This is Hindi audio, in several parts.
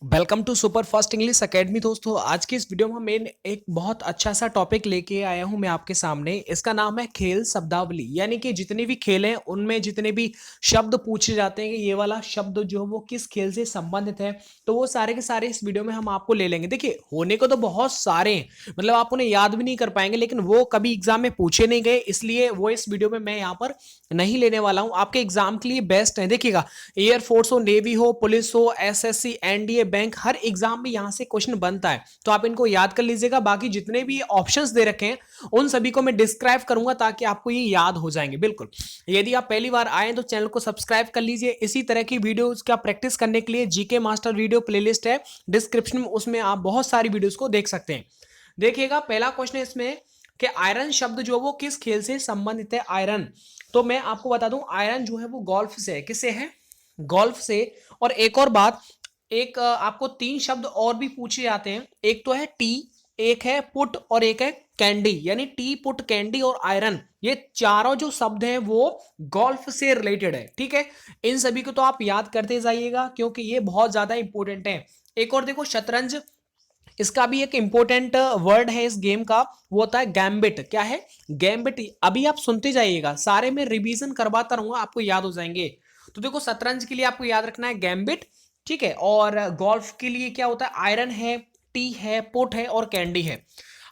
Welcome to Super Fast English Academy. दोस्तों, आज की इस वीडियो में मैं एक बहुत अच्छा सा टॉपिक लेके आया हूं मैं आपके सामने। इसका नाम है खेल शब्दावली, यानी कि जितने भी खेल हैं उनमें जितने भी शब्द पूछे जाते हैं कि ये वाला शब्द जो है वो किस खेल से संबंधित है, तो वो सारे के सारे इस वीडियो में हम आपको ले लेंगे। देखिए, होने को तो बहुत सारे हैं, मतलब आप उन्हें याद भी नहीं कर पाएंगे, लेकिन वो कभी एग्जाम में पूछे नहीं गए, इसलिए वो इस वीडियो में मैं यहाँ पर नहीं लेने वाला हूँ। आपके एग्जाम के लिए बेस्ट है। देखिएगा, एयरफोर्स हो, नेवी हो, पुलिस हो, एसएससी, एनडीए, बैंक, हर एग्जाम में यहां से क्वेश्चन बनता है, तो आप इनको याद कर लीजिएगा। बाकी जितने भी ऑप्शंस दे रखे हैं उन सभी को मैं डिस्क्राइब करूंगा ताकि आपको ये याद हो जाएंगे। बिल्कुल, यदि आप पहली बार आए तो चैनल को सब्सक्राइब कर लीजिए। इसी तरह की वीडियोस का प्रैक्टिस करने के लिए जीके मास्टर वीडियो प्लेलिस्ट है डिस्क्रिप्शन में, उसमें आप बहुत सारी वीडियोस को देख सकते हैं। देखिएगा, पहला क्वेश्चन है इसमें कि आयरन शब्द जो वो किस खेल से संबंधित है। आयरन, तो मैं आपको बता दूं, आयरन जो है वो गोल्फ से है। किससे है? गोल्फ से। और एक और बात, एक आपको तीन शब्द और भी पूछे जाते हैं। एक तो है टी, एक है पुट और एक है कैंडी, यानी टी, पुट, कैंडी और आयरन, ये चारों जो शब्द हैं वो गोल्फ से रिलेटेड है। ठीक है, इन सभी को तो आप याद करते जाइएगा क्योंकि ये बहुत ज्यादा इंपॉर्टेंट है। एक और देखो, शतरंज, इसका भी एक इंपॉर्टेंट वर्ड है इस गेम का, वो होता है गैम्बिट। क्या है? गैम्बिट। अभी आप सुनते जाइएगा, सारे में रिवीजन करवाता रहूंगा, आपको याद हो जाएंगे। तो देखो, शतरंज के लिए आपको याद रखना है गैम्बिट, ठीक है। और गोल्फ के लिए क्या होता है? आयरन है, टी है, पुट है और कैंडी है।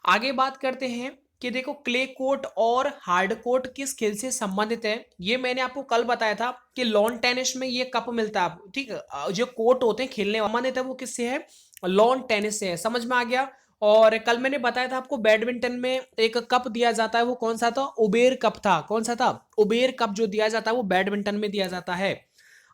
आगे बात करते हैं कि देखो, क्ले कोर्ट और हार्ड कोर्ट किस खेल से संबंधित है। ये मैंने आपको कल बताया था कि लॉन टेनिस में ये कप मिलता है, ठीक है। जो कोर्ट होते हैं खेलने संबंधित है वो किससे है? लॉन टेनिस से है। समझ में आ गया। और कल मैंने बताया था आपको, बैडमिंटन में एक कप दिया जाता है, वो कौन सा था? उबेर कप था। कौन सा था? उबेर कप जो दिया जाता है वो बैडमिंटन में दिया जाता है।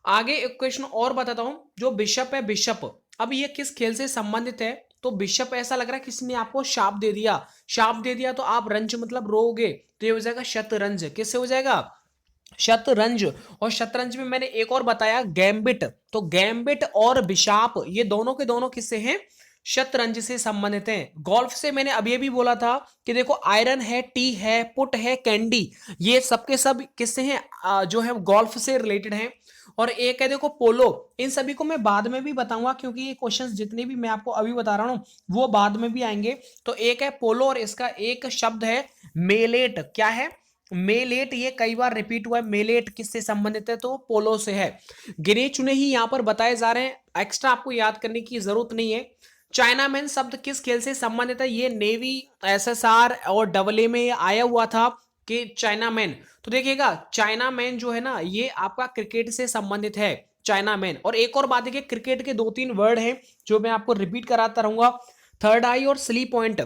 आगे एक क्वेश्चन और बताता हूं, जो बिशप है, बिशप, अब ये किस खेल से संबंधित है? तो बिशप, ऐसा लग रहा है किसी ने आपको शाप दे दिया, शाप दे दिया तो आप रंज मतलब रोगे, तो ये हो जाएगा शतरंज। किससे हो जाएगा? शतरंज। और शतरंज में मैंने एक और बताया, गैम्बिट, तो गैम्बिट और बिशाप ये दोनों के दोनों किससे हैं? शतरंज से संबंधित हैं। गोल्फ से मैंने अभी अभी बोला था कि देखो, आयरन है, टी है, पुट है, कैंडी, ये सबके सब किससे हैं? जो है गोल्फ से रिलेटेड हैं। और एक है देखो, पोलो। इन सभी को मैं बाद में भी बताऊंगा क्योंकि ये क्वेश्चंस जितने भी मैं आपको अभी बता रहा हूं वो बाद में भी आएंगे। तो एक है पोलो और इसका एक शब्द है मेलेट। क्या है? मेलेट। ये कई बार रिपीट हुआ है। मेलेट किससे संबंधित है? तो पोलो से है। गिने चुने ही यहां पर बताए जा रहे हैं, एक्स्ट्रा आपको याद करने की जरूरत नहीं है। चाइना मैन शब्द किस खेल से संबंधित है? ये नेवी, एसएसआर और डबल ए में आया हुआ था कि चाइना मैन। तो देखिएगा, चाइना मैन जो है ना, ये आपका क्रिकेट से संबंधित है, चाइना मैन। और एक और बात है कि क्रिकेट के दो तीन वर्ड हैं जो मैं आपको रिपीट कराता रहूंगा, थर्ड आई और स्ली पॉइंट।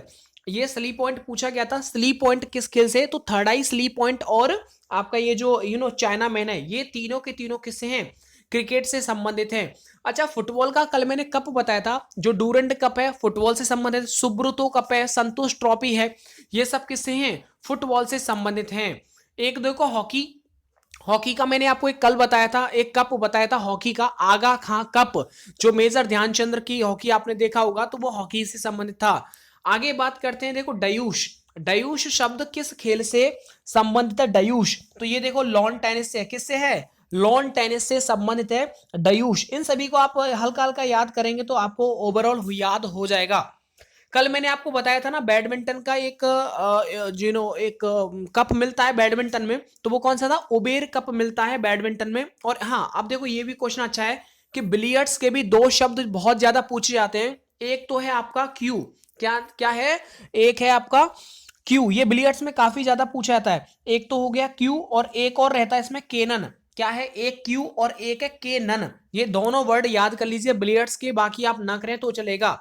ये स्ली पॉइंट पूछा गया था, स्ली पॉइंट किस खेल से? तो थर्ड आई, स्ली पॉइंट और आपका ये जो चाइना मैन है, ये तीनों के तीनों किससे हैं? क्रिकेट से संबंधित हैं। अच्छा, फुटबॉल का कल मैंने कप बताया था, जो डूरंड कप है फुटबॉल से संबंधित, सुब्रतो कप है, संतोष ट्रॉफी है, ये सब किससे हैं? फुटबॉल से संबंधित हैं। एक देखो, हॉकी, हॉकी का मैंने आपको एक कल बताया था, एक कप बताया था हॉकी का, आगा खां कप, जो मेजर ध्यानचंद्र की हॉकी आपने देखा होगा, तो वो हॉकी से संबंधित था। आगे बात करते हैं, देखो, डयूश। डयूश शब्द किस खेल से संबंधित है? डयूश, तो ये देखो, लॉन टेनिस से। किससे है? लॉन टेनिस से संबंधित है डयूश। इन सभी को आप हल्का हल्का याद करेंगे तो आपको ओवरऑल याद हो जाएगा। कल मैंने आपको बताया था ना, बैडमिंटन का एक एक कप मिलता है बैडमिंटन में, तो वो कौन सा था? उबेर कप मिलता है बैडमिंटन में। और हाँ, अब देखो, ये भी क्वेश्चन अच्छा है कि बिलियर्ड्स के भी दो शब्द बहुत ज्यादा पूछे जाते हैं। एक तो है आपका क्यू। क्या क्या है? एक है आपका क्यू, ये बिलियर्ड्स में काफी ज्यादा पूछा जाता है। एक तो हो गया क्यू और एक और रहता है इसमें केनन। क्या है? एक क्यू और एक है केनन। ये दोनों वर्ड याद कर लीजिए बिलियर्ड्स के, बाकी आप ना करें तो चलेगा।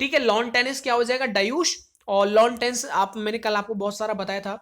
ठीक है, लॉन टेनिस क्या हो जाएगा? डयूश। और लॉन टेनिस आप, मैंने कल आपको बहुत सारा बताया था।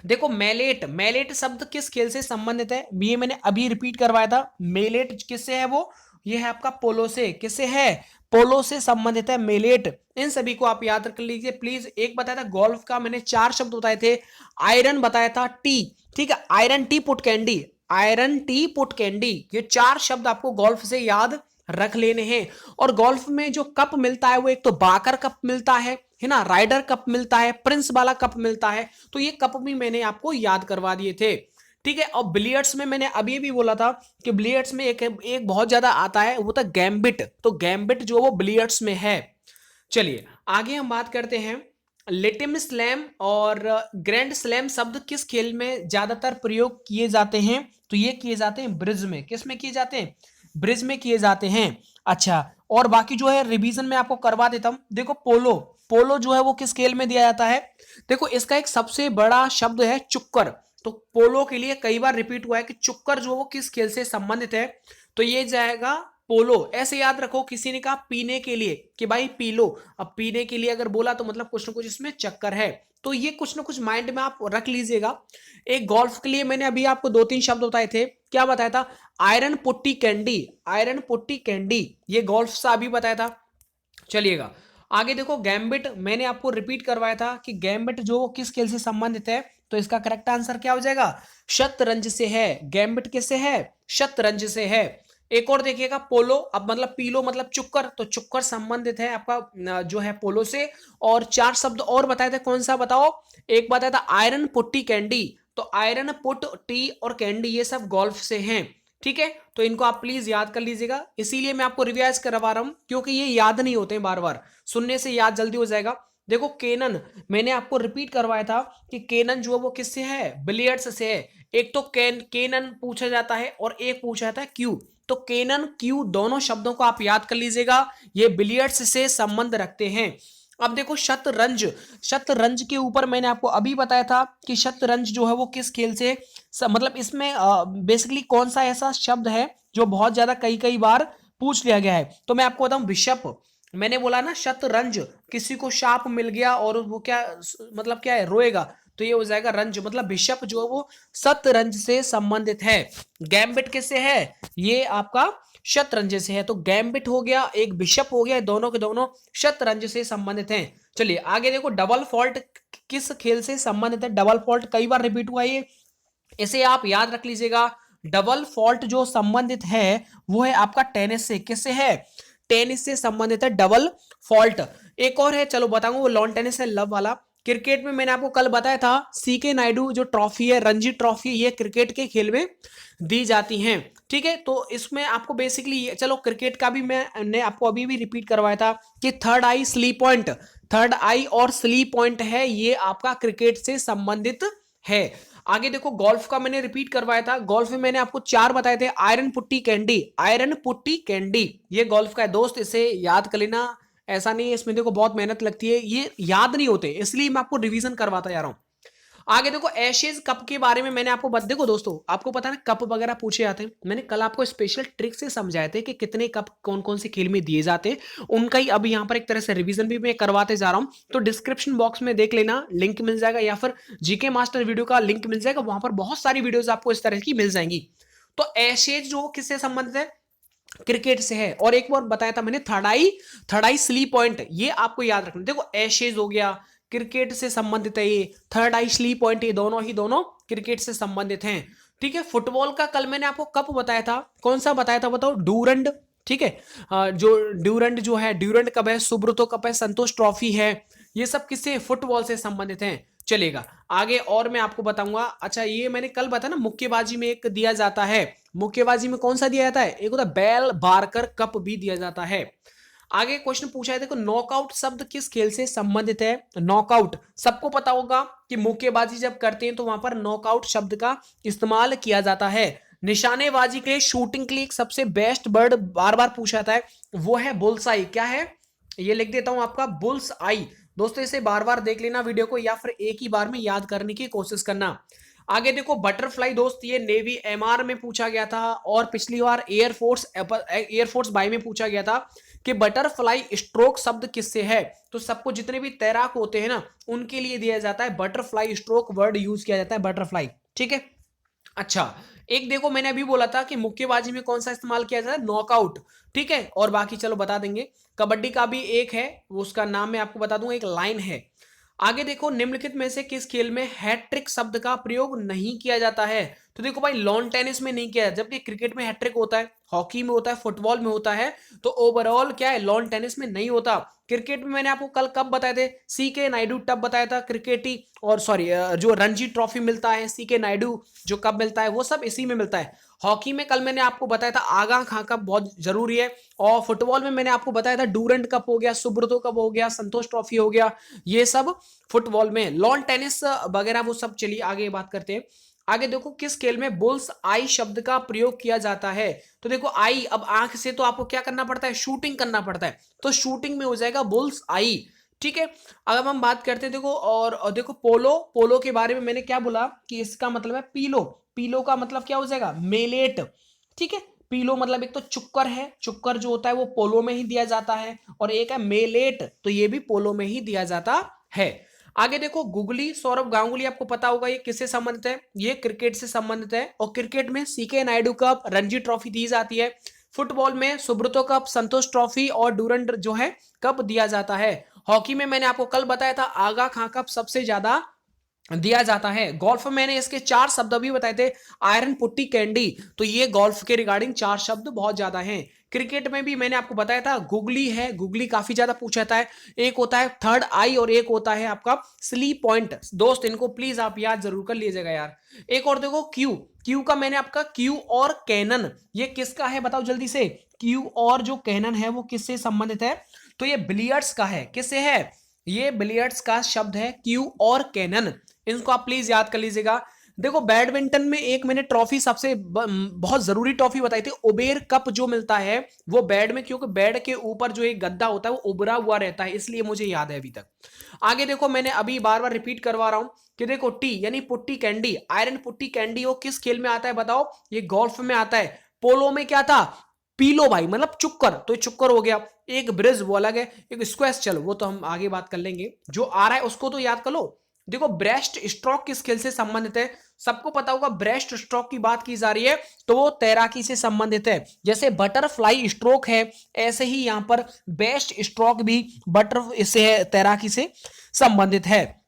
देखो, मेलेट, मेलेट शब्द किस खेल से संबंधित है? ये मैंने अभी रिपीट करवाया था। मेलेट किससे है? वो ये है आपका पोलो से। किससे है? पोलो से संबंधित है मेलेट। इन सभी को आप याद रख लीजिए प्लीज। एक बताया था गोल्फ का, मैंने चार शब्द बताए थे। आयरन बताया था, टी, ठीक है, iron, T, put, candy, iron, T, put, candy, ये चार शब्द आपको गोल्फ से याद रख लेने हैं। और गोल्फ में जो कप मिलता है वो एक तो बाकर कप मिलता है ना, राइडर कप मिलता है, प्रिंस वाला कप मिलता है, तो ये कप भी मैंने आपको याद करवा दिए थे। ठीक है। और बिलियर्ड्स में मैंने अभी भी बोला था कि बिलियर्ड्स में एक बहुत ज्यादा आता है, वो था गैम्बिट। तो गैम्बिट जो वो बिलियर्ड्स में है। चलिए आगे हम बात करते हैं। लेटिम स्लैम और ग्रैंड स्लैम शब्द किस खेल में ज्यादातर प्रयोग किए जाते हैं? तो ये किए जाते हैं ब्रिज में। किस में किए जाते हैं? ब्रिज में किए जाते हैं। अच्छा, और बाकी जो है रिवीजन में आपको करवा देता हूं। देखो पोलो, पोलो जो है वो किस खेल में दिया जाता है? देखो इसका एक सबसे बड़ा शब्द है चुक्कर। तो पोलो के लिए कई बार रिपीट हुआ है कि चुक्कर जो वो किस खेल से संबंधित है? तो ये जाएगा पोलो। ऐसे याद रखो, किसी ने कहा पीने के लिए कि भाई पी लो, अब पीने के लिए अगर बोला तो मतलब कुछ ना कुछ इसमें चक्कर है। तो ये कुछ ना कुछ माइंड में आप रख लीजिएगा। एक गोल्फ के लिए मैंने अभी आपको दो तीन शब्द बताए थे। क्या बताया था? Iron putty candy, iron putty candy, ये गोल्फ सा अभी बताया था। चलिएगा आगे देखो, गैम्बिट मैंने आपको रिपीट करवाया था कि गैम्बिट जो किस खेल से संबंधित है? तो इसका करेक्ट आंसर क्या हो जाएगा? शतरंज से है। गैम्बिट किससे है? शतरंज से है। एक और देखिएगा, पोलो, अब मतलब पीलो मतलब चुक्कर, तो चुक्कर संबंधित है आपका जो है पोलो से। और चार शब्द और बताए थे, कौन सा बताओ? एक बताया था आयरन पुट्टी कैंडी। तो आयरन पुट टी और कैंडी ये सब गोल्फ से हैं। ठीक है, तो इनको आप प्लीज याद कर लीजिएगा। इसीलिए मैं आपको रिवाइज करवा रहा हूं, क्योंकि ये याद नहीं होते हैं, बार बार सुनने से याद जल्दी हो जाएगा। देखो केनन, मैंने आपको रिपीट करवाया था कि केनन जो है वो किससे है? बिलियर्ड्स से है। एक तो केनन पूछा जाता है और एक पूछा जाता है क्यू। तो केनन क्यू दोनों शब्दों को आप याद कर लीजिएगा, ये बिलियर्ड्स से संबंध रखते हैं। अब देखो शतरंज, शतरंज के ऊपर मैंने आपको अभी बताया था कि शतरंज जो है वो किस खेल से मतलब इसमें बेसिकली कौन सा ऐसा शब्द है जो बहुत ज्यादा कई कई बार पूछ लिया गया है? तो मैं आपको बताऊं, बिशप। मैंने बोला ना शतरंज, किसी को शाप मिल गया और वो क्या मतलब क्या है? रोएगा। तो ये हो जाएगा रंज, मतलब बिशप जो है वो शतरंज से संबंधित है। गैम्बिट किससे है? ये आपका शतरंज से है। तो गैम्बिट हो गया, एक बिशप हो गया, दोनों के दोनों शतरंज से संबंधित हैं। चलिए आगे देखो, डबल फॉल्ट किस खेल से संबंधित है? डबल फॉल्ट कई बार रिपीट हुआ ये, इसे आप याद रख लीजिएगा। डबल फॉल्ट जो संबंधित है वो है आपका टेनिस से। किससे है? टेनिस से संबंधित है डबल फॉल्ट। एक और है, चलो बताऊंगा, वो लॉन टेनिस है, लव वाला। क्रिकेट में मैंने आपको कल बताया था, सीके नायडू जो ट्रॉफी है, रणजी ट्रॉफी, ये क्रिकेट के खेल में दी जाती हैं। ठीक है, तो इसमें आपको बेसिकली चलो क्रिकेट का भी मैंने आपको अभी भी रिपीट करवाया था कि third eye sleep point, third eye और स्लीप पॉइंट है, ये आपका क्रिकेट से संबंधित है। आगे देखो, गोल्फ का मैंने रिपीट करवाया था। गोल्फ में मैंने आपको चार बताए थे, iron putty candy, iron putty candy, ये गोल्फ का है दोस्त, इसे याद कर लेना। ऐसा नहीं है, इसमें देखो बहुत मेहनत लगती है, ये याद नहीं होते, इसलिए मैं आपको रिवीजन करवाता जा रहा हूं। आगे देखो, एशेज कप के बारे में मैंने आपको देखो दोस्तों, आपको पता है ना कप वगैरह पूछे जाते हैं। मैंने कल आपको स्पेशल ट्रिक से समझाए थे कि कितने कप कौन कौन से खेल में दिए जाते हैं, उनका ही अब यहाँ पर एक तरह से रिवीजन भी मैं करवाते जा रहा हूँ। तो डिस्क्रिप्शन बॉक्स में देख लेना, लिंक मिल जाएगा, या फिर जीके मास्टर वीडियो का लिंक मिल जाएगा, वहां पर बहुत सारी वीडियोज आपको इस तरह की मिल जाएंगी। तो एशेज जो किससे संबंधित है? क्रिकेट से है। और एक बार बताया था मैंने, थर्ड आई स्लीप पॉइंट, ये आपको याद रखना। देखो एशेज हो गया, क्रिकेट से संबंधित है ये। थर्ड आई स्लीप पॉइंट, ये दोनों क्रिकेट से संबंधित हैं। ठीक है, फुटबॉल का कल मैंने आपको कप बताया था, कौन सा बताया था बताओ? ड्यूरंड। ठीक है, जो ड्यूरंड जो है, ड्यूरंड कप है, सुब्रतो कप है, संतोष ट्रॉफी है, ये सब किससे? फुटबॉल से संबंधित हैं। चलेगा आगे, और मैं आपको बताऊंगा। अच्छा, ये मैंने कल बताया ना, मुक्केबाजी में एक दिया जाता है, मुक्केबाजी में कौन सा दिया जाता है? एक होता है बेल बार्कर कप भी दिया जाता है। आगे क्वेश्चन पूछा है, देखो नॉकआउट शब्द किस खेल से संबंधित है? नॉकआउट सबको पता होगा कि मुक्केबाजी जब करते हैं तो वहां पर नॉकआउट शब्द का इस्तेमाल किया जाता है। निशानेबाजी के लिए, शूटिंग के लिए एक सबसे बेस्ट बर्ड बार बार पूछा जाता है, वो है बुल्स आई। क्या है? ये लिख देता हूं आपका, बुल्स आई। दोस्तों इसे बार बार देख लेना वीडियो को, या फिर एक ही बार में याद करने की कोशिश करना। आगे देखो, बटरफ्लाई दोस्त, ये नेवी एमआर में पूछा गया था, और पिछली बार एयरफोर्स बाई में पूछा गया था कि बटरफ्लाई स्ट्रोक शब्द किससे है? तो सबको, जितने भी तैराक होते हैं ना, उनके लिए दिया जाता है बटरफ्लाई स्ट्रोक वर्ड यूज किया जाता है, बटरफ्लाई। ठीक है, अच्छा एक देखो, मैंने अभी बोला था कि मुक्केबाजी में कौन सा इस्तेमाल किया जाता है? नॉकआउट। ठीक है, और बाकी चलो बता देंगे। कबड्डी का भी एक है, उसका नाम मैं आपको बता दूंगा, एक लाइन है। आगे देखो, निम्नलिखित में से किस खेल में हैट्रिक शब्द का प्रयोग नहीं किया जाता है? तो देखो भाई, लॉन टेनिस में नहीं किया है, जबकि क्रिकेट में हैट्रिक होता है, हॉकी में होता है, फुटबॉल में होता है, तो ओवरऑल क्या है, लॉन टेनिस में नहीं होता। क्रिकेट में मैंने आपको कल कब बताए थे, सी के नायडू तब बताया था, क्रिकेट ही और सॉरी जो रणजी ट्रॉफी मिलता है सी के नायडू, जो कब मिलता है वो सब इसी में मिलता है। हॉकी में कल मैंने आपको बताया था आगा खां कप बहुत जरूरी है, और फुटबॉल में मैंने आपको बताया था डूरंट कप हो गया, सुब्रतो कप हो गया, संतोष ट्रॉफी हो गया, ये सब फुटबॉल में। लॉन टेनिस वगैरह वो सब, चलिए आगे बात करते हैं। आगे देखो, किस खेल में बुल्स आई शब्द का प्रयोग किया जाता है? तो देखो आई, अब आंख से तो आपको क्या करना पड़ता है, शूटिंग करना पड़ता है, तो शूटिंग में हो जाएगा बुल्स आई। ठीक है, अब हम बात करते हैं देखो, और देखो पोलो, पोलो के बारे में मैंने क्या बोला कि इसका मतलब है पीलो, पीलो का मतलब क्या हो जाएगा, मेलेट। ठीक है, पीलो मतलब एक तो चुक्कर है, चुक्कर जो होता है वो पोलो में ही दिया जाता है, और एक है मेलेट, तो ये भी पोलो में ही दिया जाता है। आगे देखो, गुगली, सौरभ गांगुली, आपको पता होगा ये किससे संबंधित है, ये क्रिकेट से संबंधित है, और क्रिकेट में CK Naidu cup, Ranji trophy दी जाती है। फुटबॉल में सुब्रतो कप, संतोष ट्रॉफी और डूरंट जो है कप दिया जाता है। हॉकी में मैंने आपको कल बताया था आगा खां कप सबसे ज्यादा दिया जाता है। गोल्फ में मैंने इसके 4 शब्द भी बताए थे, आयरन पुट्टी कैंडी, तो ये गोल्फ के रिगार्डिंग 4 शब्द बहुत ज्यादा हैं। क्रिकेट में भी मैंने आपको बताया था गुगली है, गुगली काफी ज्यादा पूछा जाता है, एक होता है थर्ड आई और एक होता है आपका स्लीप पॉइंट। दोस्त इनको प्लीज आप याद जरूर कर लीजिएगा यार। एक और देखो क्यू, क्यू का मैंने आपका क्यू और कैनन, ये किसका है बताओ जल्दी से, क्यू और जो कैनन है वो किससे संबंधित है? तो ये बिलियर्ड्स का है, किससे है, ये बिलियर्ड्स का शब्द है क्यू और कैनन, इनको आप प्लीज याद कर लीजिएगा। देखो बैडमिंटन में एक मैंने ट्रॉफी सबसे बहुत जरूरी ट्रॉफी बताई थी, उबेर कप जो मिलता है वो बैड में, क्योंकि बैड के ऊपर जो एक गद्दा होता है वो उबरा हुआ रहता है, इसलिए मुझे याद है अभी तक। आगे देखो, मैंने अभी बार बार रिपीट करवा रहा हूं कि देखो टी यानी putty candy, iron putty candy, वो किस खेल में आता है बताओ, ये गोल्फ में आता है। पोलो में क्या था, पीलो भाई मतलब चुक्कर, तो ये चुक्कर हो गया। एक ब्रिज वो अलग है, एक स्क्वैश, चलो वो तो हम आगे बात कर लेंगे, जो आ रहा है उसको तो याद कर लो। देखो ब्रेस्ट स्ट्रोक किस खेल से संबंधित है, सबको पता होगा ब्रेस्ट स्ट्रोक की बात की जा रही है तो वो तैराकी से संबंधित है। जैसे बटरफ्लाई स्ट्रोक है, ऐसे ही यहां पर बेस्ट स्ट्रोक भी बटर इससे है, तैराकी से संबंधित है।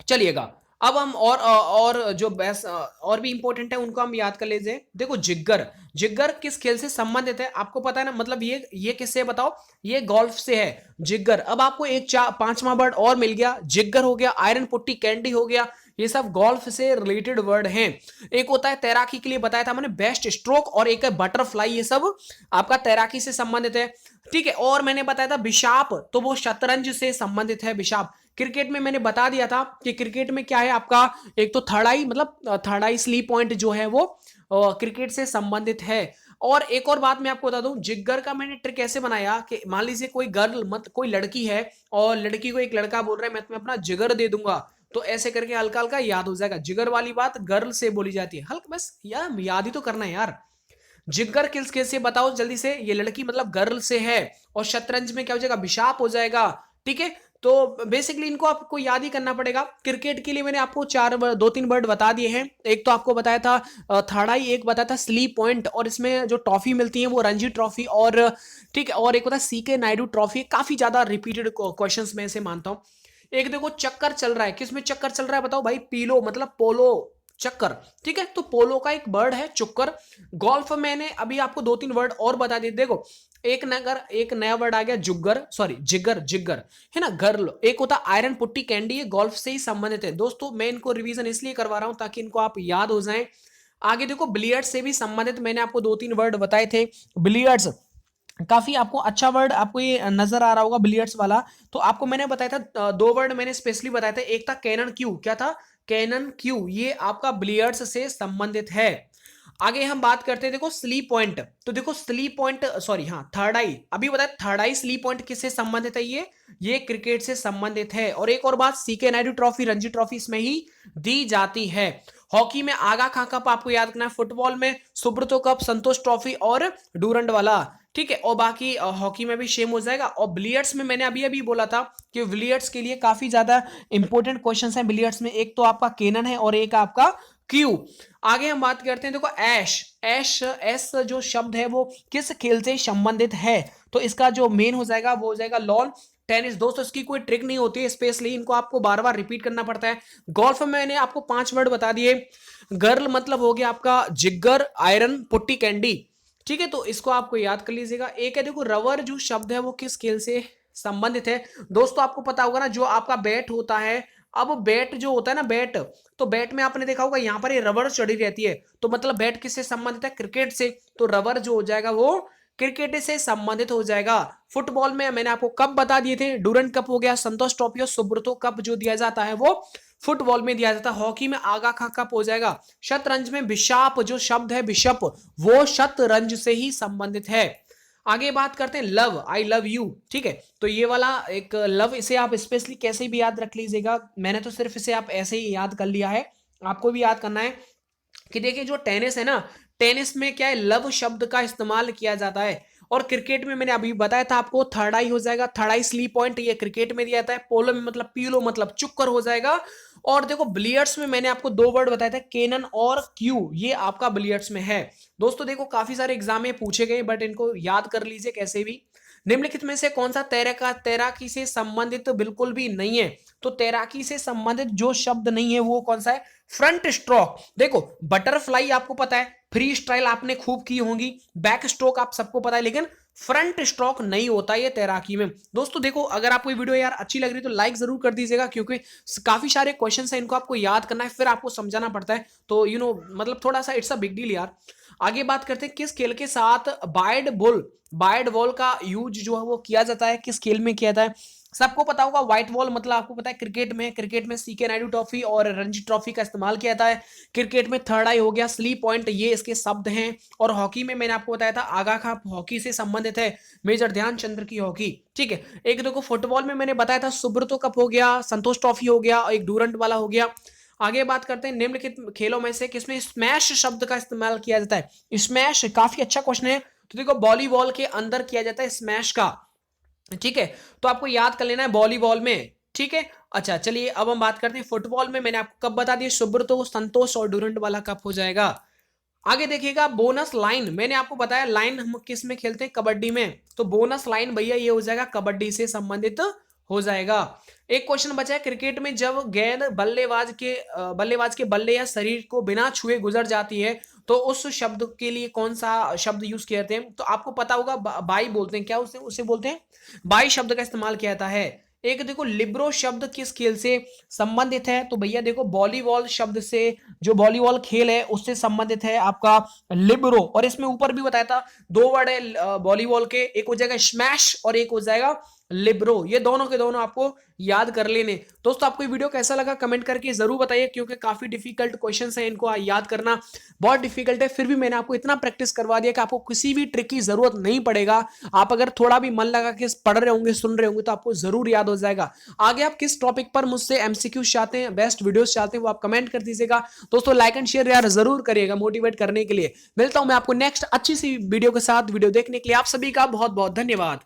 चलिएगा, अब हम और जो बेस्ट और भी इंपॉर्टेंट है उनको हम याद कर लीजिए। देखो जिग्गर, जिग्गर किस खेल से संबंधित है आपको पता है ना, मतलब ये किससे बताओ, ये गोल्फ से है जिग्गर। अब आपको एक पांचवा वर्ड और मिल गया, जिग्गर हो गया, आयरन पुट्टी कैंडी हो गया, ये सब गोल्फ से रिलेटेड वर्ड हैं। एक होता है तैराकी के लिए बताया था मैंने बेस्ट स्ट्रोक, और एक है बटरफ्लाई, ये सब आपका तैराकी से संबंधित है। ठीक है, और मैंने बताया था बिशाप, तो वो शतरंज से संबंधित है बिशाप। क्रिकेट में मैंने बता दिया था कि क्रिकेट में क्या है आपका, एक तो थर्ड आई, मतलब थर्ड आई स्लीप पॉइंट जो है वो क्रिकेट से संबंधित है। और एक और बात मैं आपको बता दूं, जिगर का मैंने ट्रिक ऐसे बनाया कि मान लीजिए कोई गर्ल मत कोई लड़की है, और लड़की को एक लड़का बोल रहा है मैं तुम्हें अपना जिगर दे दूंगा, तो ऐसे करके हल्का हल्का याद हो जाएगा। जिगर वाली बात गर्ल से बोली जाती है, हल्का बस यार याद ही तो करना है यार। जिगर किस कैसे बताओ जल्दी से, ये लड़की मतलब गर्ल से है, और शतरंज में क्या हो जाएगा, बिशाप हो जाएगा। ठीक है, तो बेसिकली इनको आपको याद ही करना पड़ेगा। क्रिकेट के लिए मैंने आपको 2-3 वर्ड बता दिए हैं। एक तो आपको बताया था थर्ड आई, एक बताया था स्लीप पॉइंट, और इसमें जो ट्रॉफी मिलती है वो रणजी ट्रॉफी, और ठीक है, और एक होता है सीके नायडू ट्रॉफी। काफी ज्यादा रिपीटेड क्वेश्चंस में से मानता हूं। एक देखो चक्कर चल रहा है, किसमें चक्कर चल रहा है बताओ भाई, पीलो मतलब पोलो, चक्कर। ठीक है, तो पोलो का एक वर्ड है चुक्कर। गोल्फ मैंने अभी आपको 2-3 वर्ड और बता दिए। देखो एक नया वर्ड आ गया जुग्गर, सॉरी जिगर, जिगर है ना, गर्ल। एक होता आयरन पुट्टी कैंडी, ये गोल्फ से ही संबंधित है। दोस्तों मैं इनको रिवीजन इसलिए करवा रहा हूं ताकि इनको आप याद हो जाएं। आगे देखो बिलियर्ड्स से भी संबंधित मैंने आपको 2-3 वर्ड बताए थे। बिलियर्ड्स काफी आपको अच्छा वर्ड आपको ये नजर आ रहा होगा बिलियर्ड्स वाला, तो आपको मैंने बताया था 2 वर्ड मैंने स्पेशली बताया था। एक था कैनन क्यू, क्या था, कैनन क्यू, ये आपका बिलियर्ड्स से संबंधित है। आगे हम बात करते हैं देखो स्लीप पॉइंट, तो देखो स्लीप पॉइंट सॉरी हाँ थर्ड आई, अभी बताया थर्ड आई स्लीप पॉइंट किससे संबंधित है, ये क्रिकेट से संबंधित है। और एक और बात, सीके नायडू ट्रॉफी, रणजी ट्रॉफी इसमें ही दी जाती है। हॉकी में आगा खां कप आपको याद रखना है, फुटबॉल में सुब्रतो कप, संतोष ट्रॉफी और डूरंड वाला। ठीक है, और बाकी हॉकी में भी सेम हो जाएगा। और बिलियर्ड्स में मैंने अभी अभी बोला था कि बिलियर्ड्स के लिए काफी ज्यादा इंपॉर्टेंट क्वेश्चंस हैं बिलियर्ड्स में। एक तो आपका केनन है और एक आपका क्यू। आगे हम बात करते हैं, देखो ऐश, ऐश एस जो शब्द है वो किस खेल से संबंधित है, तो इसका जो मेन हो जाएगा वो हो जाएगा लॉन टेनिस। दोस्तों इसकी कोई ट्रिक नहीं होती है, स्पेशली इनको आपको बार बार रिपीट करना पड़ता है। गोल्फ में मैंने आपको 5 वर्ड बता दिए। गर्ल मतलब हो गया आपका जिगर, आयरन, पुट्टी, कैंडी। ठीक है, तो इसको आपको याद कर लीजिएगा। एक है देखो रबर जो शब्द है वो किस खेल से संबंधित है। दोस्तों आपको पता होगा ना, जो आपका बैट होता है, अब बैट जो होता है ना, बैट, तो बैट में आपने देखा होगा यहां पर ये रबर चढ़ी रहती है, तो मतलब बैट किससे संबंधित है, क्रिकेट से। तो रबर जो हो जाएगा वो क्रिकेट से संबंधित हो जाएगा। फुटबॉल में मैंने आपको कप बता दिए थे, डूरंट कप हो गया, संतोष ट्रॉफी और सुब्रतो कप जो दिया जाता है वो फुटबॉल में दिया जाता है। हॉकी में आगा खा कप हो जाएगा। शतरंज में बिशाप जो शब्द है, बिशप, वो शतरंज से ही संबंधित है। आगे बात करते हैं लव, आई लव यू। ठीक है, तो ये वाला एक लव, इसे आप स्पेशली कैसे भी याद रख लीजिएगा, मैंने तो सिर्फ इसे आप ऐसे ही याद कर लिया है, आपको भी याद करना है कि देखिए जो टेनिस है ना, टेनिस में क्या है, लव शब्द का इस्तेमाल किया जाता है। और क्रिकेट में मैंने अभी बताया था आपको, थर्ड आई हो जाएगा, थर्ड आई स्लीप पॉइंट, ये क्रिकेट में दिया जाता है। पोलो में मतलब पीलो मतलब चुक्कर हो जाएगा। और देखो बिलियर्ड्स में मैंने आपको 2 वर्ड बताया था, केनन और क्यू, ये आपका बिलियर्ड्स में है। दोस्तों देखो काफी सारे एग्जाम में पूछे गए, बट इनको याद कर लीजिए कैसे भी। निम्नलिखित में से कौन सा तैराकी से संबंधित बिल्कुल भी नहीं है, तो तैराकी से संबंधित जो शब्द नहीं है वो कौन सा है, फ्रंट स्ट्रोक। देखो बटरफ्लाई आपको पता है, फ्री स्टाइल आपने खूब की होंगी, बैक स्ट्रोक आप सबको पता है, लेकिन फ्रंट स्ट्रोक नहीं होता ये तैराकी में। दोस्तों देखो अगर आपको ये वीडियो यार अच्छी लग रही है तो लाइक जरूर कर दीजिएगा, क्योंकि काफी सारे क्वेश्चन है, इनको आपको याद करना है, फिर आपको समझाना पड़ता है, तो मतलब थोड़ा सा इट्स अ बिग डील यार। आगे बात करते हैं किस खेल के साथ बाइड बॉल का यूज जो है वो किया जाता है, किस खेल में किया जाता है। सबको पता होगा व्हाइट बॉल मतलब आपको पता है क्रिकेट में सीके नायडू ट्रॉफी और रणजी ट्रॉफी का इस्तेमाल किया जाता है। क्रिकेट में थर्ड आई हो गया, स्लीप पॉइंट, ये इसके शब्द हैं। और हॉकी में मैंने आपको बताया था आगा खा हॉकी से संबंधित है, मेजर ध्यानचंद्र की हॉकी। ठीक है, एक देखो फुटबॉल में मैंने बताया था सुब्रतो कप हो गया, संतोष ट्रॉफी हो गया, और एक डूरंट वाला हो गया। आगे बात करते हैं निम्नलिखित खेलों में से किसमें स्मैश शब्द का इस्तेमाल किया जाता है। स्मैश काफी अच्छा क्वेश्चन है, तो देखो वॉलीबॉल के अंदर किया जाता है स्मैश का। ठीक है, तो आपको याद कर लेना है वॉलीबॉल में। ठीक है, अच्छा चलिए अब हम बात करते हैं फुटबॉल में मैंने आपको कब बता दिया, सुब्रतो, संतोष और डूरंट वाला कप हो जाएगा। आगे देखिएगा बोनस लाइन, मैंने आपको बताया लाइन हम किस में खेलते हैं, कबड्डी में, तो बोनस लाइन भैया ये हो जाएगा कबड्डी से संबंधित हो जाएगा। एक क्वेश्चन बचा है, क्रिकेट में जब गेंद बल्लेबाज के बल्ले या शरीर को बिना छुए गुजर जाती है, तो उस शब्द के लिए कौन सा शब्द यूज किया जाते हैं, तो आपको पता होगा बाई बोलते हैं, क्या उसे बोलते हैं, बाई शब्द का इस्तेमाल किया जाता है। एक देखो लिब्रो शब्द किस खेल से संबंधित है, तो भैया देखो वॉलीबॉल शब्द से, जो वॉलीबॉल खेल है उससे संबंधित है आपका लिब्रो। और इसमें ऊपर भी बताया था 2 वर्ड है वॉलीबॉल के, एक हो जाएगा स्मैश और एक हो जाएगा लिब्रो, ये दोनों के दोनों आपको याद कर लेने। दोस्तों आपको ये वीडियो कैसा लगा कमेंट करके जरूर बताइए, क्योंकि काफी डिफिकल्ट क्वेश्चंस हैं, इनको याद करना बहुत डिफिकल्ट है, फिर भी मैंने आपको इतना प्रैक्टिस करवा दिया कि आपको किसी भी ट्रिक की जरूरत नहीं पड़ेगा। आप अगर थोड़ा भी मन लगा के पढ़ रहे होंगे, सुन रहे होंगे, तो आपको जरूर याद हो जाएगा। आगे आप किस टॉपिक पर मुझसे एमसीक्यूज चाहते हैं, बेस्ट वीडियोस चाहते हैं, वो आप कमेंट कर दीजिएगा। दोस्तों लाइक एंड शेयर यार जरूर करिएगा मोटिवेट करने के लिए। मिलता हूं मैं आपको नेक्स्ट अच्छी सी वीडियो के साथ। वीडियो देखने के लिए आप सभी का बहुत बहुत धन्यवाद।